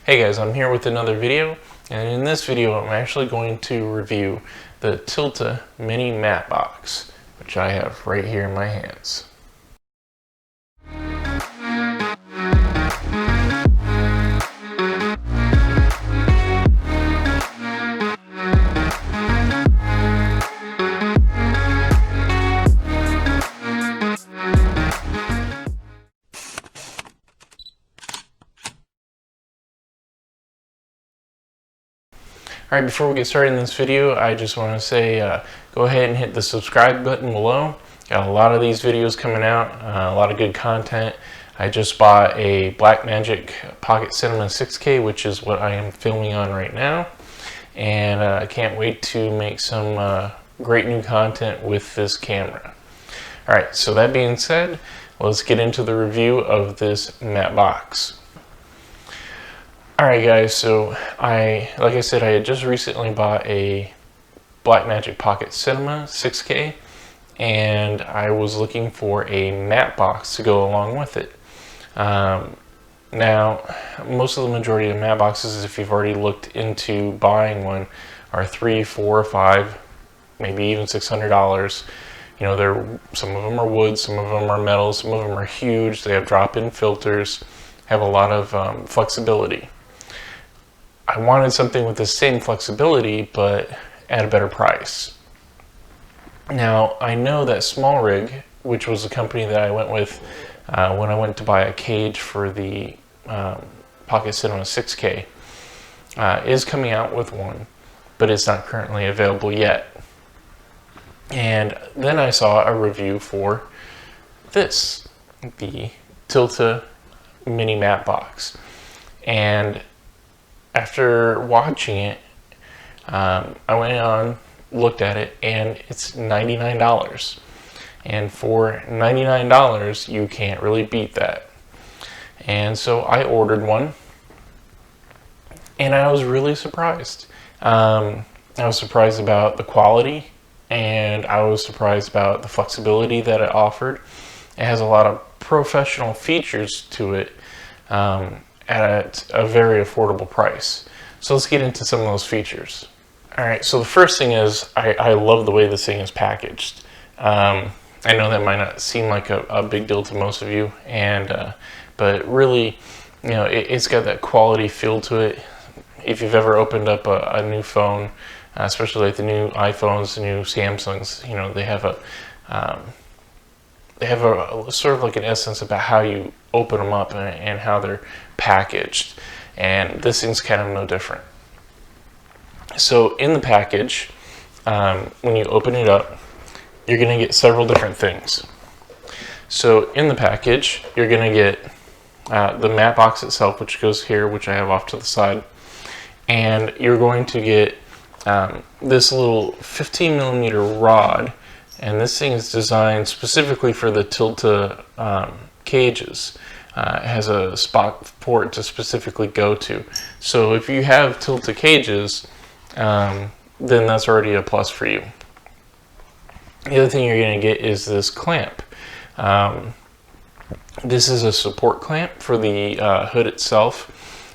Hey guys, I'm here with another video, and in this video I'm actually going to review the Tilta Mini Matte Box, which I have right here in my hands. Alright, before we get started in this video, I just want to say go ahead and hit the subscribe button below. Got a lot of these videos coming out, a lot of good content. I just bought a Blackmagic Pocket Cinema 6K, which is what I am filming on right now. And I can't wait to make some great new content with this camera. Alright, so that being said, let's get into the review of this matte box. Alright guys, so like I said, I had just recently bought a Blackmagic Pocket Cinema 6K, and I was looking for a matte box to go along with it. Now, most of the majority of matte boxes, if you've already looked into buying one, are $300, $400, $500, maybe even $600. You know, some of them are wood, some of them are metal, some of them are huge. They have drop-in filters, have a lot of flexibility. I wanted something with the same flexibility, but at a better price. Now, I know that Small Rig, which was the company that I went with when I went to buy a cage for the Pocket Cinema 6K, is coming out with one, but it's not currently available yet. And then I saw a review for this, the Tilta Mini Matte Box. And after watching it, I went on, looked at it, and it's $99. And for $99, you can't really beat that. And so I ordered one, and I was really surprised. I was surprised about the quality, and I was surprised about the flexibility that it offered. It has a lot of professional features to it, at a very affordable price. So let's get into some of those features. Alright, so the first thing is, I love the way this thing is packaged. I know that might not seem like a big deal to most of you, but really, you know, it's got that quality feel to it. If you've ever opened up a new phone, especially like the new iPhones, the new Samsungs, you know, they have a sort of like an essence about how you open them up and how they're packaged, and this thing's kind of no different. So in the package, when you open it up, you're going to get several different things. So in the package, you're going to get the matte box itself, which goes here, which I have off to the side, and you're going to get this little 15mm rod. And this thing is designed specifically for the Tilta cages. It has a spot for it to specifically go to. So if you have Tilta cages, then that's already a plus for you. The other thing you're going to get is this clamp. This is a support clamp for the hood itself,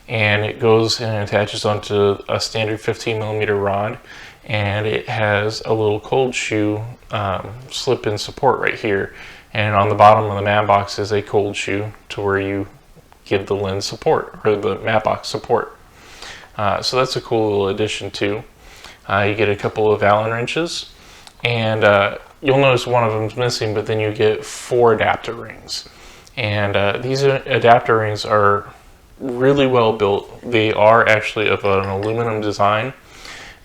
and it goes and attaches onto a standard 15mm rod. And it has a little cold shoe slip-in support right here, and on the bottom of the matte box is a cold shoe to where you give the lens support, or the matte box support. So that's a cool little addition too. You get a couple of Allen wrenches, and you'll notice one of them's missing, but then you get 4 adapter rings. And these adapter rings are really well built. They are actually of an aluminum design.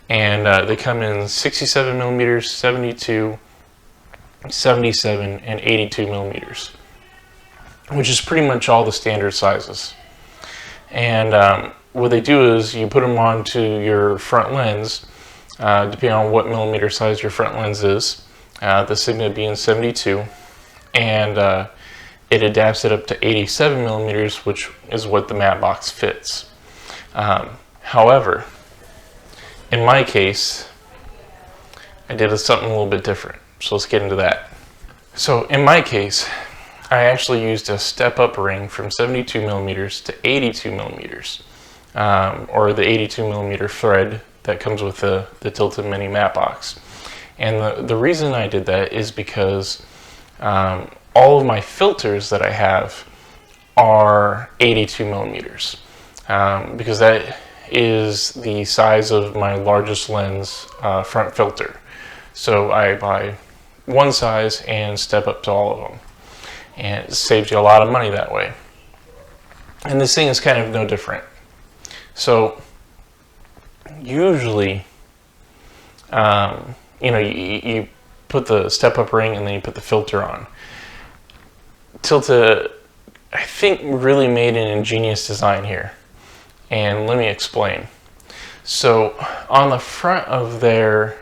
And they come in 67mm, 72, 77, and 82mm, which is pretty much all the standard sizes. And what they do is you put them onto your front lens, depending on what millimeter size your front lens is, the Sigma being 72, and it adapts it up to 87mm, which is what the matte box fits. However, in my case, I did something a little bit different, so let's get into that. So in my case, I actually used a step-up ring from 72mm to 82mm. or the 82mm thread that comes with the Tilta Mini Matte Box. And the reason I did that is because all of my filters that I have are 82mm, because that is the size of my largest lens front filter. So I buy one size and step up to all of them, and it saves you a lot of money that way. And this thing is kind of no different. So usually, you know, you put the step up ring and then you put the filter on. Tilta, I think, really made an ingenious design here, and let me explain. So on the front of their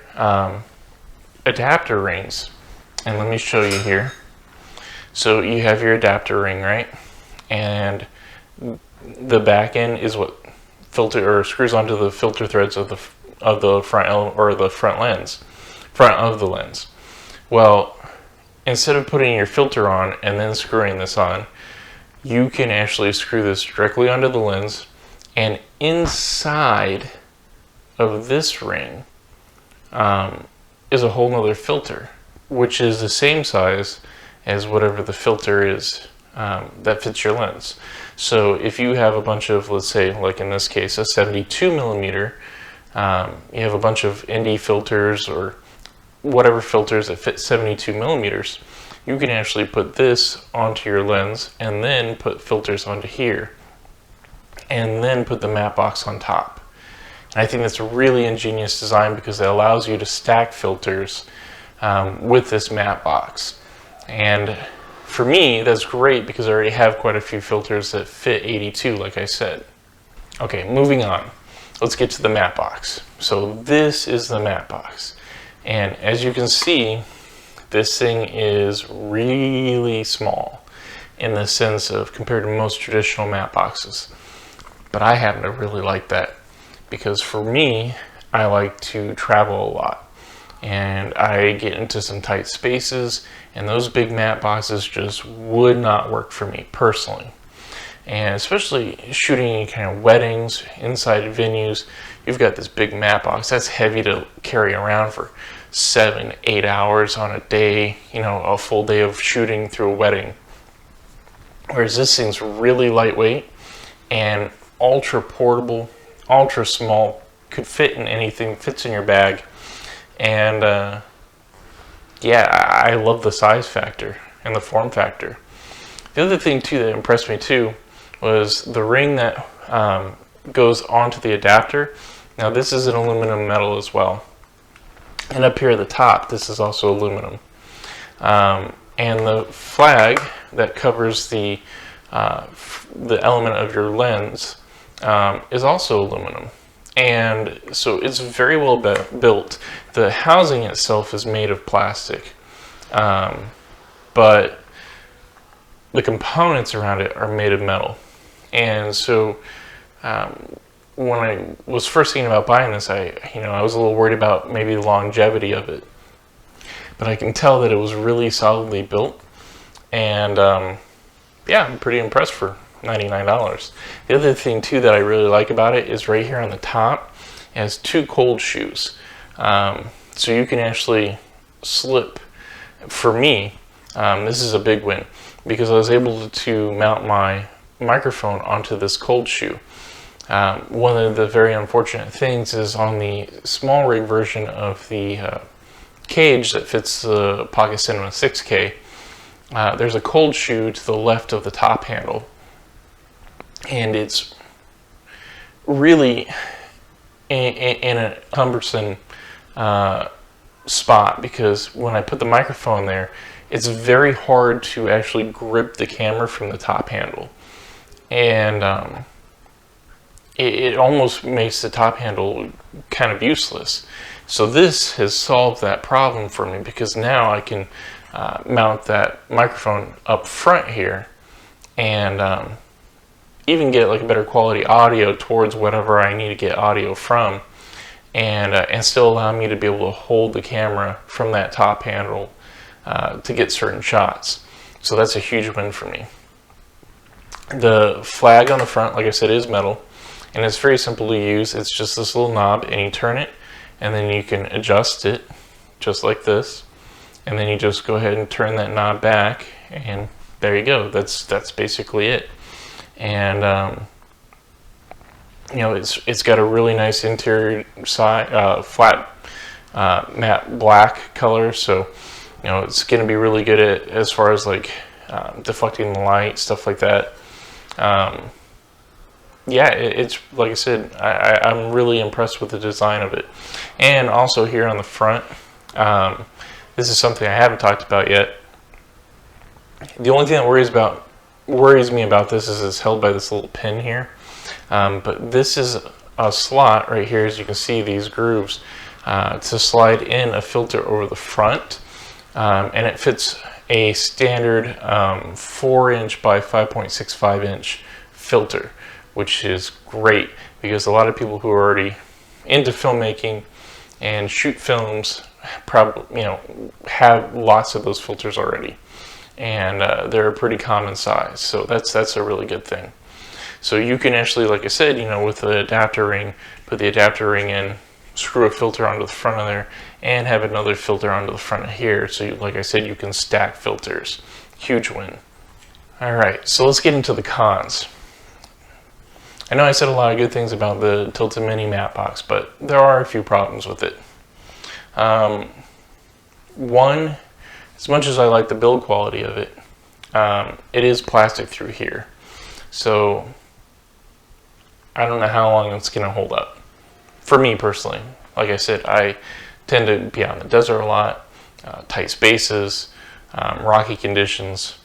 adapter rings, and let me show you here. So you have your adapter ring, right? And the back end is what filter or screws onto the filter threads of the front or the front of the lens. Well, instead of putting your filter on and then screwing this on, you can actually screw this directly onto the lens, and inside of this ring is a whole nother filter, which is the same size as whatever the filter is that fits your lens. So if you have a bunch of, let's say, like in this case, a 72mm, you have a bunch of ND filters or whatever filters that fit 72mm, you can actually put this onto your lens and then put filters onto here and then put the matte box on top. And I think that's a really ingenious design because it allows you to stack filters with this matte box. And for me, that's great because I already have quite a few filters that fit 82, like I said. Okay, moving on. Let's get to the matte box. So this is the matte box. And as you can see, this thing is really small in the sense of compared to most traditional matte boxes. But I happen to really like that because for me, I like to travel a lot. And I get into some tight spaces, and those big matte boxes just would not work for me personally. And especially shooting kind of weddings, inside venues, you've got this big matte box that's heavy to carry around for 7-8 hours on a day, you know, a full day of shooting through a wedding. Whereas this thing's really lightweight and ultra portable, ultra small, could fit in anything, fits in your bag. And yeah, I love the size factor and the form factor. The other thing too that impressed me too was the ring that goes onto the adapter. Now this is an aluminum metal as well, and up here at the top this is also aluminum, and the flag that covers the element of your lens is also aluminum. And so it's very well built. The housing itself is made of plastic, but the components around it are made of metal. And so when I was first thinking about buying this, I was a little worried about maybe the longevity of it. But I can tell that it was really solidly built, and yeah, I'm pretty impressed for $99. The other thing too that I really like about it is right here on the top, it has two cold shoes. So you can actually slip. For me, this is a big win because I was able to mount my microphone onto this cold shoe. One of the very unfortunate things is on the small rig version of the cage that fits the Pocket Cinema 6K, there's a cold shoe to the left of the top handle. And it's really in a cumbersome spot because when I put the microphone there, it's very hard to actually grip the camera from the top handle. And it almost makes the top handle kind of useless. So this has solved that problem for me because now I can mount that microphone up front here and even get like a better quality audio towards whatever I need to get audio from, and still allow me to be able to hold the camera from that top handle to get certain shots. So that's a huge win for me. The flag on the front, like I said, is metal, and it's very simple to use. It's just this little knob, and you turn it, and then you can adjust it just like this, and then you just go ahead and turn that knob back, and there you go. That's basically it. And you know, it's got a really nice interior side, flat matte black color, so you know it's going to be really good at as far as like deflecting the light, stuff like that. Yeah, it's like I said, I'm really impressed with the design of it. And also here on the front, this is something I haven't talked about yet. The only thing that worries me about this is it's held by this little pin here. But this is a slot right here, as you can see these grooves, to slide in a filter over the front, and it fits a standard 4-inch by 5.65 inch filter, which is great because a lot of people who are already into filmmaking and shoot films probably, you know, have lots of those filters already, and they're a pretty common size, so that's a really good thing. So you can actually, like I said, you know, with the adapter ring, put the adapter ring in, screw a filter onto the front of there, and have another filter onto the front of here. So you, like I said, you can stack filters. Huge win. All right, so let's get into the cons. I know I said a lot of good things about the Tilta Mini Matte Box, but there are a few problems with it. One, as much as I like the build quality of it, it is plastic through here. So I don't know how long it's going to hold up. For me personally, like I said, I tend to be out in the desert a lot, tight spaces, rocky conditions.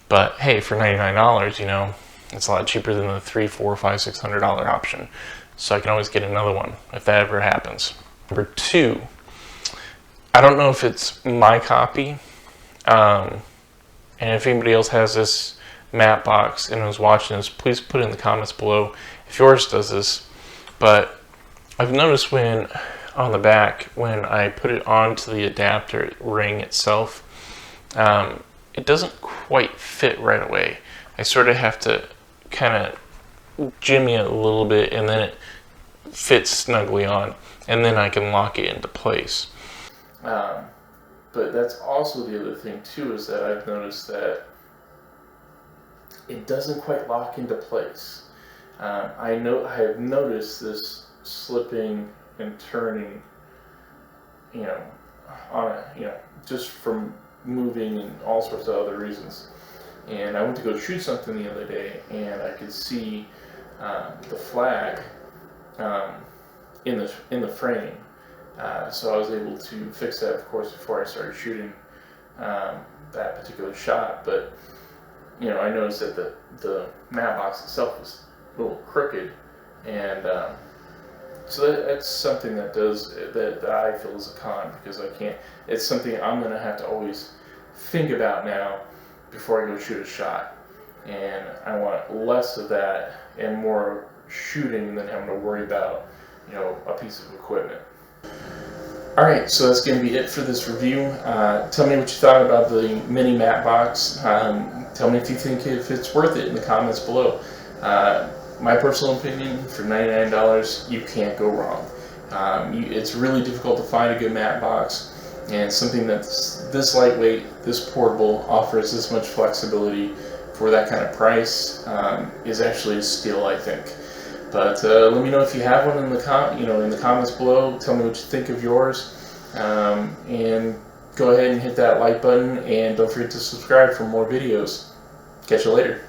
But hey, for $99, you know, it's a lot cheaper than the $300, $400, $500, $600 option. So I can always get another one if that ever happens. Number two, I don't know if it's my copy, and if anybody else has this matte box and is watching this, please put it in the comments below if yours does this. But I've noticed when on the back, when I put it onto the adapter ring itself, it doesn't quite fit right away. I sort of have to kind of jimmy it a little bit, and then it fits snugly on, and then I can lock it into place. But that's also the other thing too, is that I've noticed that it doesn't quite lock into place. I have noticed this slipping and turning, you know, on a, you know, just from moving and all sorts of other reasons. And I went to go shoot something the other day, and I could see the flag in the frame. So I was able to fix that, of course, before I started shooting that particular shot. But you know, I noticed that the matte box itself was a little crooked, and so that's something that I feel is a con, because I can't. It's something I'm going to have to always think about now before I go shoot a shot, and I want less of that and more shooting than having to worry about, you know, a piece of equipment. Alright, so that's going to be it for this review. Tell me what you thought about the Mini Matte Box. Tell me if you think if it's worth it in the comments below. My personal opinion, for $99, you can't go wrong. It's really difficult to find a good matte box, and something that's this lightweight, this portable, offers this much flexibility for that kind of price is actually a steal, I think. But let me know if you have one in the comments below. Tell me what you think of yours, and go ahead and hit that like button, and don't forget to subscribe for more videos. Catch you later.